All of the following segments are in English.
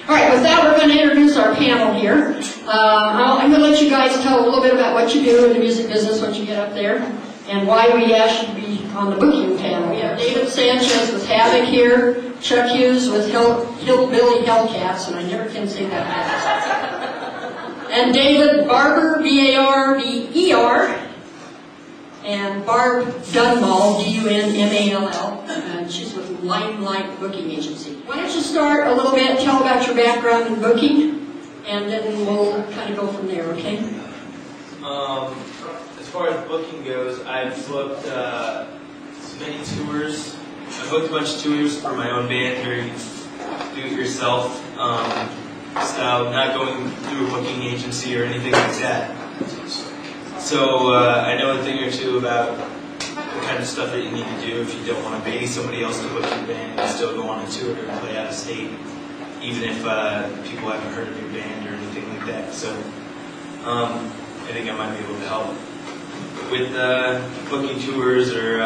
All right, with that, we're going to introduce our panel here. I'm going to let you guys tell a little bit about what you do in the music business once you get up there, and why we asked you to be on the booking panel. We have David Sanchez with Havok here, Chuck Hughes with Hillbilly Hellcats, and I never can say that fast. And David Barber, B-A-R-B-E-R, and Barb Dunmal, D-U-N-M-A-L-L, and she's with Limelight Booking Agency. Why don't you start a little bit, tell about your background in booking, and then we'll kind of go from there, okay? As far as booking goes, I've booked many tours. I booked a bunch of tours for my own band, very do-it-yourself style, not going through a booking agency or anything like that. So I know a thing or two about the kind of stuff that you need to do if you don't want to pay somebody else to book your band and still go on a tour or play out of state, even if people haven't heard of your band or anything like that. So I think I might be able to help with booking tours or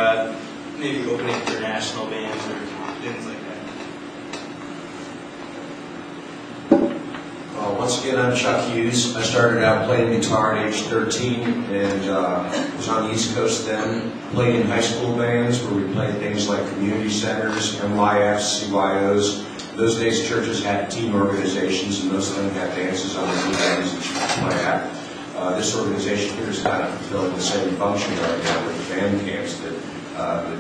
maybe opening international bands or things like that. Once again, I'm Chuck Hughes. I started out playing guitar at age 13 and was on the East Coast then. Played in high school bands where we played things like community centers, MYFs, CYOs. Those days churches had team organizations and most of them had dances on the weekends that you could play at. This organization here is kind of fulfilling the same function right now with the band camps that the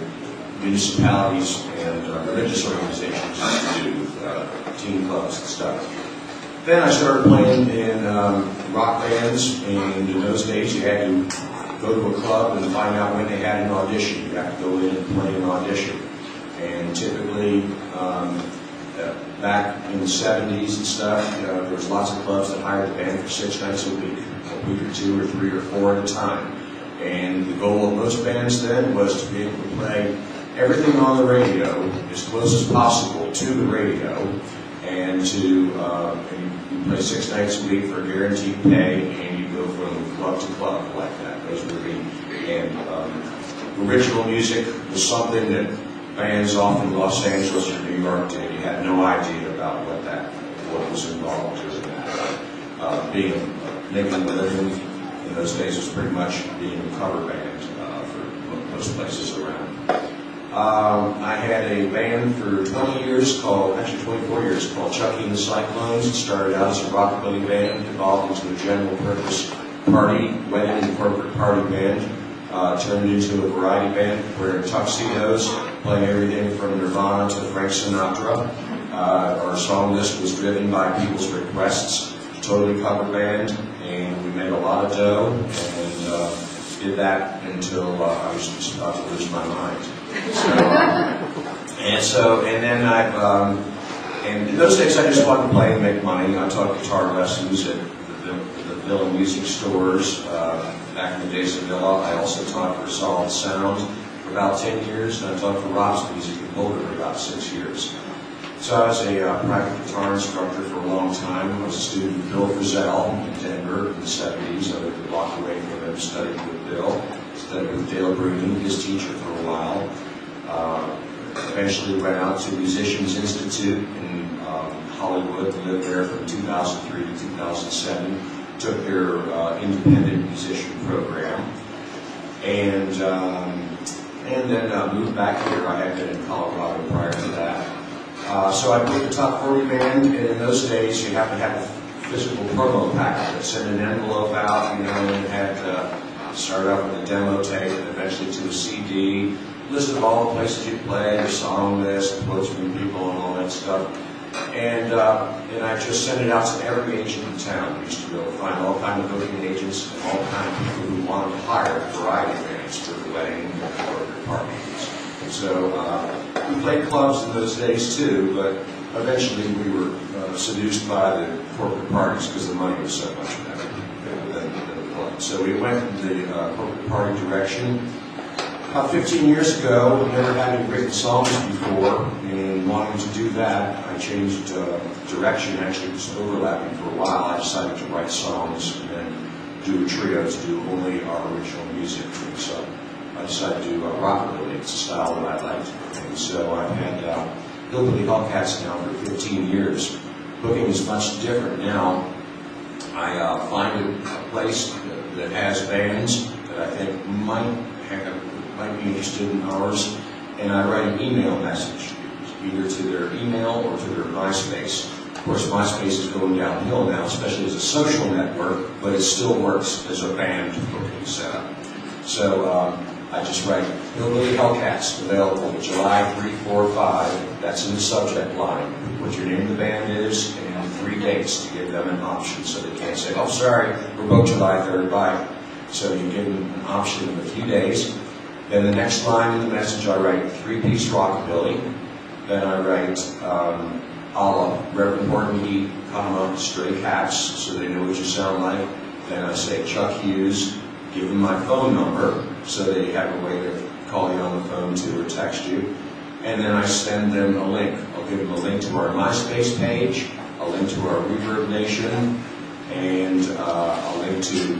municipalities and religious organizations used to do with teen clubs and stuff. Then I started playing in rock bands, and in those days you had to go to a club and find out when they had an audition. You had to go in and play an audition. And typically, back in the 70s and stuff, there was lots of clubs that hired the band for 6 nights a week or 2 or 3 or 4 at a time. And the goal of most bands then was to be able to play everything on the radio as close as possible to the radio, and to you play 6 nights a week for guaranteed pay, and you go from club to club like that. Those were original music was something that bands off in Los Angeles or New York did. You had no idea about what was involved in that. Making a living in those days was pretty much being a cover band for most places around. I had a band for 20 years actually 24 years, called Chucky and the Cyclones. It started out as a rockabilly band, evolved into a general purpose party, wedding and corporate party band, turned into a variety band wearing tuxedos, playing everything from Nirvana to Frank Sinatra. Our song list was driven by people's requests, totally cover band, and we made a lot of dough, and did that until I was just about to lose my mind. And in those days I just wanted to play and make money. I taught guitar lessons at the Villa music stores back in the days of Villa. I also taught for Solid Sound for about 10 years, and I taught for Rob's Music in Boulder for about 6 years. So I was a private guitar instructor for a long time. I was a student of Bill Frisell in Denver in the 70s. I lived a block away from him, studied with Bill, studied with Dale Bruton, his teacher, for a while. Eventually went out to Musicians Institute in Hollywood, lived there from 2003 to 2007, took their independent musician program, and then moved back here. I had been in Colorado prior to that. So I played the top 40 band, and in those days you have to have a physical promo packet that sent an envelope out, and had started out with a demo tape and eventually to a CD, list of all the places you play, your song list, quotes from people and all that stuff. And I just sent it out to every agent in town. We used to go find all kinds of booking agents and all kinds of people who wanted to hire variety bands for the wedding and corporate parties. And so we played clubs in those days too, but eventually we were seduced by the corporate parties because the money was so much better than the clubs. So we went in the corporate party direction. About 15 years ago, never having written songs before, and wanting to do that, I changed direction. Actually, it was overlapping for a while. I decided to write songs and then do a trio to do only our original music. And so I decided to do rockabilly. It's a style that I liked. And so I've had Hillbilly Hellcats now for 15 years. booking is much different now. I find a place that has bands that I think might be interested in ours, and I write an email message, either to their email or to their MySpace. Of course, MySpace is going downhill now, especially as a social network, but it still works as a band booking setup. So I just write Hillbilly Hellcats, available July 3, 4, 5. That's in the subject line. What your name of the band is and 3 dates to give them an option, so they can't say, "Oh, sorry, we're booked July 3rd, bye." So you give them an option of a few days. Then the next line in the message, I write 3-piece rockabilly. Then I write a la Reverend Horton, comma, Stray Cats, so they know what you sound like. Then I say Chuck Hughes, give them my phone number, so they have a way to call you on the phone to or text you. And then I send them a link. I'll give them a link to our MySpace page, a link to our Reverb Nation, and a link to,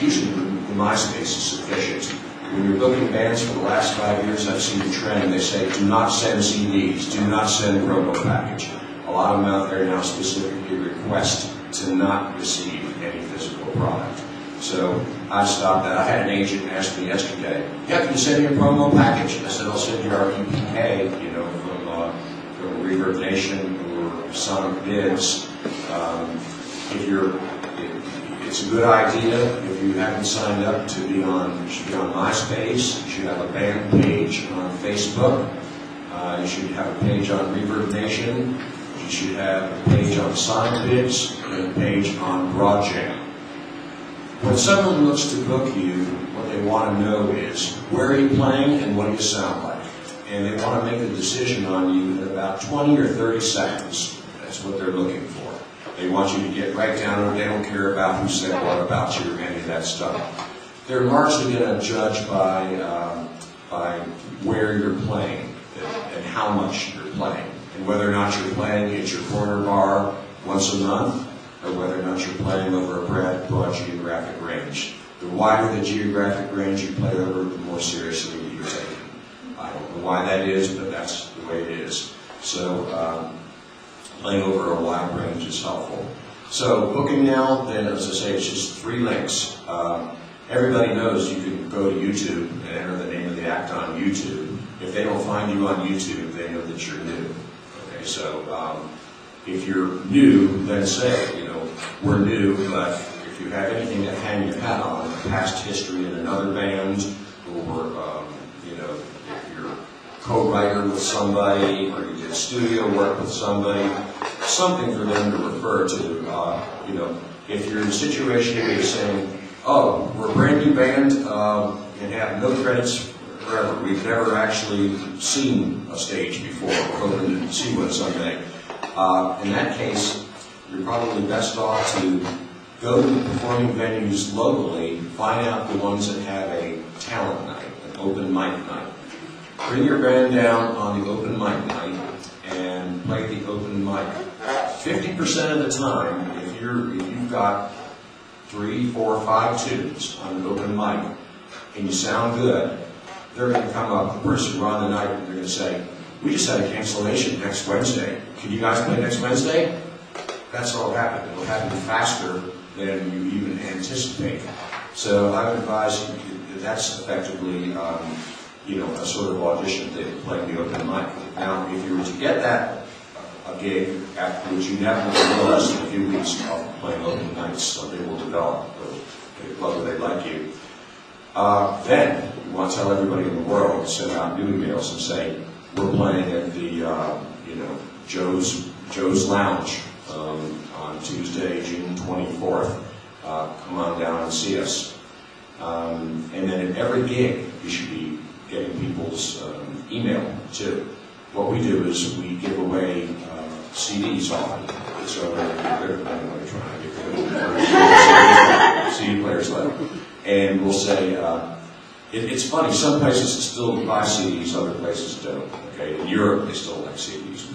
usually the MySpace is sufficient. When you're booking bands for the last 5 years, I've seen a trend. They say, do not send CDs, do not send promo package. A lot of them out there now specifically request to not receive any physical product. So I stopped that. I had an agent ask me yesterday, "Yeah, can you send me a promo package?" I said, "I'll send you our EPK, from Reverb Nation or Sonic Bids. It's a good idea. If you haven't signed up to be on, you should be on MySpace. You should have a band page on Facebook. You should have a page on Reverb Nation. You should have a page on Sonic Bids and a page on Broadjam." When someone looks to book you, what they want to know is, where are you playing and what do you sound like? And they want to make a decision on you in about 20 or 30 seconds. That's what they're looking for. They want you to get right down to it. They don't care about who said what about you or any of that stuff. They're largely going to judge by where you're playing and how much you're playing, and whether or not you're playing at your corner bar once a month, or whether or not you're playing over a broad geographic range. The wider the geographic range you play over, the more seriously you're taken. I don't know why that is, but that's the way it is. So playing over a wide range is helpful. So booking now, then, as I say, it's just 3 links. Everybody knows you can go to YouTube and enter the name of the act on YouTube. If they don't find you on YouTube, they know that you're new. Okay, so if you're new, then say, we're new, but if you have anything to hang your hat on, past history in another band, or, if you're co-writer with somebody, or you did studio work with somebody, something for them to refer to. If you're in a situation where you're saying, "Oh, we're a brand new band and have no credits forever. We've never actually seen a stage before. We're hoping to see one someday." In that case, you're probably best off to go to the performing venues locally, find out the ones that have a talent night, an open mic night. Bring your band down on the open mic night and play the open mic. 50% of the time, if you've got 3, 4, 5 tunes on an open mic and you sound good, they're going to come up, the person who run the night, and they're going to say, "We just had a cancellation next Wednesday. Can you guys play next Wednesday?" That's all happened. It'll happen faster than you even anticipate. So I would advise that's effectively, a sort of audition thing, playing the open mic. Now, if you were to get that a gig after which you never will less than a few weeks of playing open nights, something will develop. Whether they like you. Then you want to tell everybody in the world, send out new emails and say, "We're playing at the Joe's Lounge on Tuesday, June 24th. Come on down and see us." And then at every gig, you should be getting people's email too. What we do is we give away CDs often. So they're trying to get CD players left. And we'll say, it's funny, some places still buy CDs, other places don't. Okay, in Europe they still like CDs.